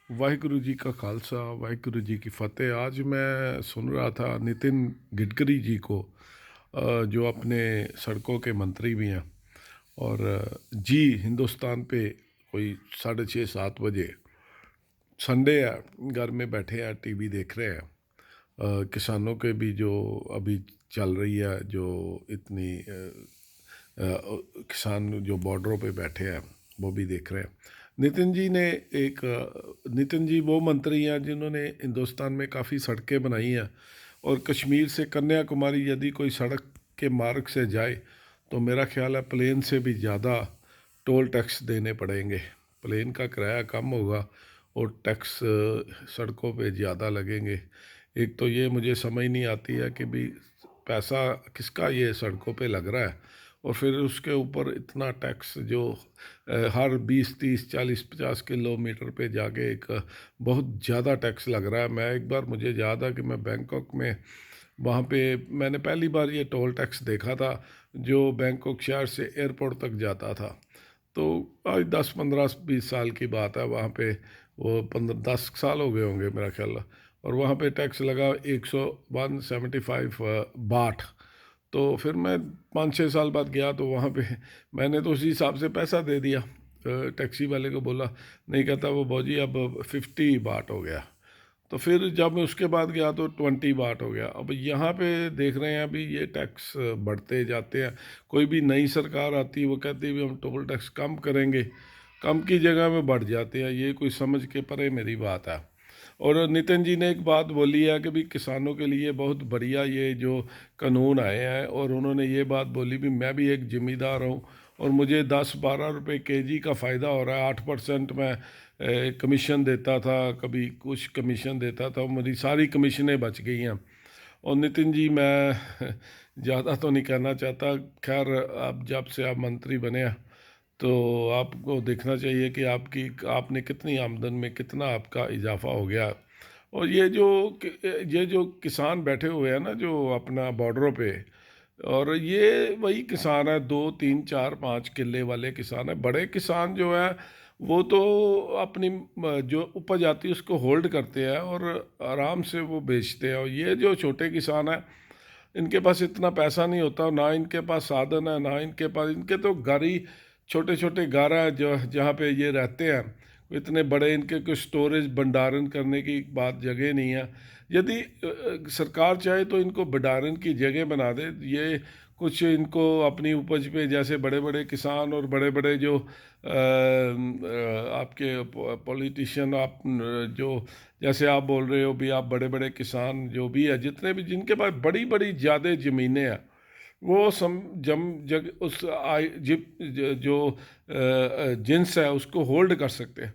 वाहिगुरु जी का खालसा, वाहिगुरु जी की फ़तेह। आज मैं सुन रहा था नितिन गडकरी जी को, जो अपने सड़कों के मंत्री भी हैं। और जी हिंदुस्तान पे कोई 6:30-7 बजे संडे है, घर में बैठे हैं, टीवी देख रहे हैं। किसानों के भी जो अभी चल रही है, जो इतनी किसान जो बॉर्डरों पे बैठे हैं वो भी देख रहे हैं। नितिन जी ने नितिन जी वो मंत्री हैं जिन्होंने हिंदुस्तान में काफ़ी सड़कें बनाई हैं। और कश्मीर से कन्याकुमारी यदि कोई सड़क के मार्ग से जाए तो मेरा ख्याल है प्लेन से भी ज़्यादा टोल टैक्स देने पड़ेंगे। प्लेन का किराया कम होगा और टैक्स सड़कों पे ज़्यादा लगेंगे। एक तो ये मुझे समझ नहीं आती है कि भी पैसा किसका ये सड़कों पे लग रहा है, और फिर उसके ऊपर इतना टैक्स जो हर 20, 30, 40, 50 किलोमीटर पे जाके एक बहुत ज़्यादा टैक्स लग रहा है। मैं एक बार मुझे याद है कि मैं बैंकॉक में, वहाँ पे मैंने पहली बार ये टोल टैक्स देखा था जो बैंकॉक शहर से एयरपोर्ट तक जाता था। तो आज 10, 15, 20 साल की बात है। वहाँ पे वो 15, 10 साल हो गए होंगे मेरा ख्याल। और वहाँ पे टैक्स लगा 175 बाट। तो फिर मैं 5, 6 साल बाद गया तो वहाँ पे मैंने तो उसी हिसाब से पैसा दे दिया। टैक्सी वाले को बोला, नहीं, कहता वो भौजी अब 50 बाट हो गया। तो फिर जब मैं उसके बाद गया तो 20 बाट हो गया। अब यहाँ पे देख रहे हैं अभी ये टैक्स बढ़ते जाते हैं। कोई भी नई सरकार आती है वो कहती है भी हम टोल टैक्स कम करेंगे, कम की जगह में बढ़ जाते हैं। ये कोई समझ के परे मेरी बात है। और नितिन जी ने एक बात बोली है कि भी किसानों के लिए बहुत बढ़िया ये जो कानून आए हैं, और उन्होंने ये बात बोली भी मैं भी एक ज़िम्मेदार हूँ और मुझे 10, 12 रुपए केजी का फ़ायदा हो रहा है। 8% मैं कमीशन देता था, कभी कुछ कमीशन देता था, मेरी सारी कमीशनें बच गई हैं। और नितिन जी, मैं ज़्यादा तो नहीं कहना चाहता। खैर, आप जब से आप मंत्री बने हैं तो आपको देखना चाहिए कि आपने कितनी आमदन में कितना आपका इजाफा हो गया। और ये जो किसान बैठे हुए हैं ना, जो अपना बॉर्डरों पे, और ये वही किसान है, 2, 3, 4, 5 किले वाले किसान है। बड़े किसान जो है वो तो अपनी जो उपज आती है उसको होल्ड करते हैं और आराम से वो बेचते हैं। और ये जो छोटे किसान हैं, इनके पास इतना पैसा नहीं होता, ना इनके पास साधन है, ना इनके पास, इनके तो घर ही छोटे छोटे घर हैं जो जहाँ पे ये रहते हैं। इतने बड़े इनके कोई स्टोरेज भंडारण करने की बात जगह नहीं है। यदि सरकार चाहे तो इनको भंडारण की जगह बना दे। ये कुछ इनको अपनी उपज पे, जैसे बड़े बड़े किसान और बड़े बड़े जो आपके पॉलिटिशियन, आप जो जैसे आप बोल रहे हो भी, आप बड़े बड़े किसान जो भी है, जितने भी जिनके पास बड़ी बड़ी ज़्यादा ज़मीनें हैं, वो सम जम जग उस आय जिप जो जिन्स है उसको होल्ड कर सकते हैं।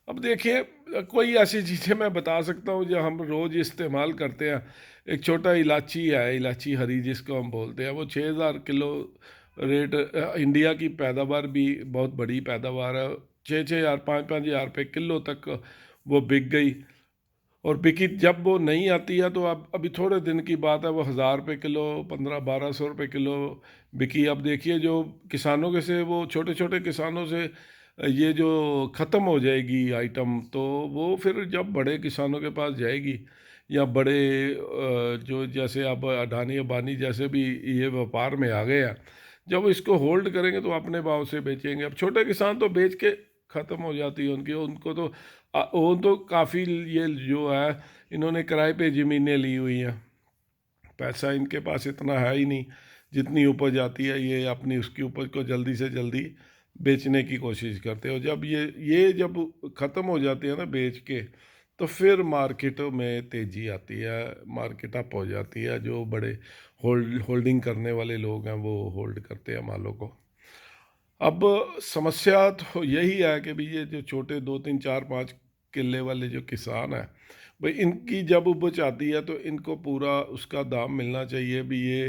अब देखिए, कोई ऐसी चीज़ें मैं बता सकता हूँ जो हम रोज़ इस्तेमाल करते हैं। एक छोटा इलायची है, इलायची हरी जिसको हम बोलते हैं, वो 6,000 किलो रेट, इंडिया की पैदावार भी बहुत बड़ी पैदावार है। 6-6 हज़ार, 5-5 हज़ार रुपये किलो तक वो बिक गई। और बिकी जब वो नहीं आती है तो अब अभी थोड़े दिन की बात है, वो 1,000 रुपये किलो, 1500-1200 रुपये किलो बिकी। अब देखिए जो किसानों के से, वो छोटे छोटे किसानों से ये जो ख़त्म हो जाएगी आइटम, तो वो फिर जब बड़े किसानों के पास जाएगी, या बड़े जो जैसे अब अडानी अंबानी जैसे भी ये व्यापार में आ गए हैं, जब इसको होल्ड करेंगे तो अपने भाव से बेचेंगे। अब छोटे किसान तो बेच के ख़त्म हो जाती है उनकी, उनको तो वो तो काफ़ी, ये जो है इन्होंने किराए पे ज़मीनें ली हुई हैं। पैसा इनके पास इतना है ही नहीं। जितनी उपज आती है ये अपनी उसकी उपज को जल्दी से जल्दी बेचने की कोशिश करते हो। जब ये जब ख़त्म हो जाती है ना बेच के, तो फिर मार्केटों में तेज़ी आती है, मार्केट अप हो जाती है। जो बड़े होल्डिंग करने वाले लोग हैं वो होल्ड करते हैं मालों को। अब समस्या तो यही है कि भाई ये जो छोटे 2, 3, 4, 5 किले वाले जो किसान हैं, भाई इनकी जब उपज आती है तो इनको पूरा उसका दाम मिलना चाहिए। भी ये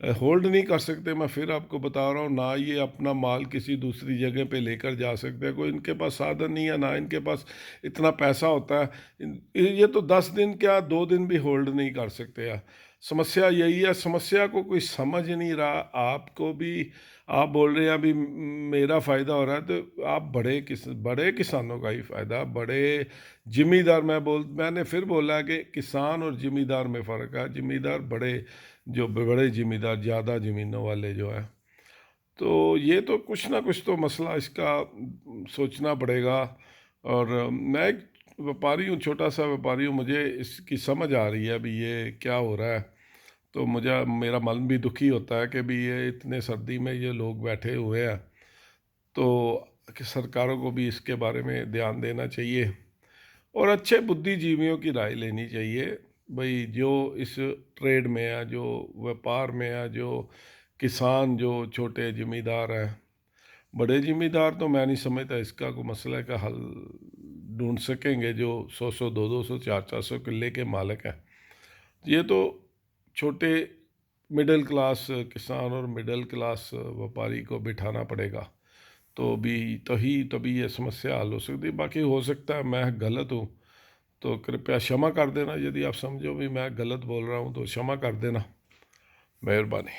होल्ड नहीं कर सकते। मैं फिर आपको बता रहा हूँ, ना ये अपना माल किसी दूसरी जगह पे लेकर जा सकते हैं। कोई इनके पास साधन नहीं है, ना इनके पास इतना पैसा होता है। ये तो 10 दिन क्या 2 दिन भी होल्ड नहीं कर सकते हैं। समस्या यही है, समस्या को कोई समझ नहीं रहा। आपको भी आप बोल रहे हैं अभी मेरा फ़ायदा हो रहा है, तो आप बड़े किसानों का ही फ़ायदा, बड़े ज़िमींदार, मैंने फिर बोला कि किसान और ज़िमींदार में फ़र्क है। ज़िमींदार बड़े ज़िमींदार ज़्यादा ज़मीनों वाले जो हैं, तो ये तो कुछ ना कुछ तो मसला इसका सोचना पड़ेगा। और मैं एक व्यापारी हूँ, छोटा सा व्यापारी हूँ, मुझे इसकी समझ आ रही है अभी ये क्या हो रहा है। तो मुझे मेरा मन भी दुखी होता है कि भी ये इतने सर्दी में ये लोग बैठे हुए हैं, तो कि सरकारों को भी इसके बारे में ध्यान देना चाहिए और अच्छे बुद्धिजीवियों की राय लेनी चाहिए। भाई जो इस ट्रेड में है, जो व्यापार में है, जो किसान, जो छोटे जिम्मेदार हैं, बड़े जिम्मेदार तो मैं नहीं समझता इसका कोई मसले का हल ढूंढ सकेंगे, जो 100-100, 200-200, 400-400 किले के मालिक हैं। ये तो छोटे मिडिल क्लास किसान और मिडिल क्लास व्यापारी को बिठाना पड़ेगा, तो भी तभी ये समस्या हल हो सकती है। बाकी हो सकता है मैं गलत हूँ, तो कृपया क्षमा कर देना। यदि आप समझो भी मैं गलत बोल रहा हूँ तो क्षमा कर देना, मेहरबानी।